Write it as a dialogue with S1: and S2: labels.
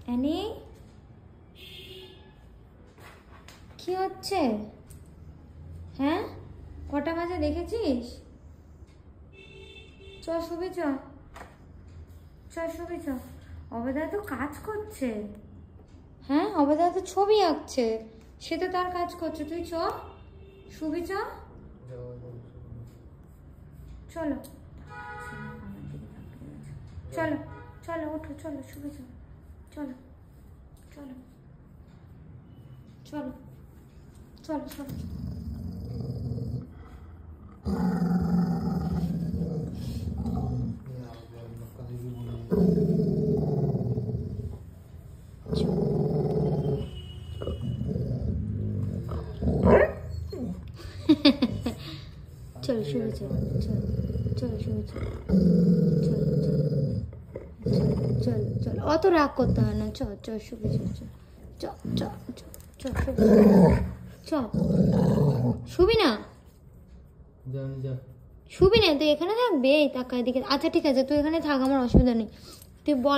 S1: Annie কি হচ্ছে? হ্যাঁ, কটা বাজে দেখেছিস? চ শুবি, চ শুবি চ। অবেদা তো কাজ করছে। হ্যাঁ, অবেদা তো ছবি আঁকছে, সে তো তার কাজ করছে। তুই চ শুবি, চ। চলো চলো চলো, ওঠো, চলো শুবি, চলো চলো চলো চলো চলো চলো। চলো শুরু, চলো চলো চলো শুরু, চলো চলো চলো চলো চলো। অত রাগ করতে হয় না, চ চ শুরু, চ চ চ চ চ। শুবি না? শুবি না? তুই এখানে থাকবি? এই টাকা এদিকে। আচ্ছা ঠিক আছে, তুই এখানে থাক, আমার অসুবিধা নেই। তুই বল।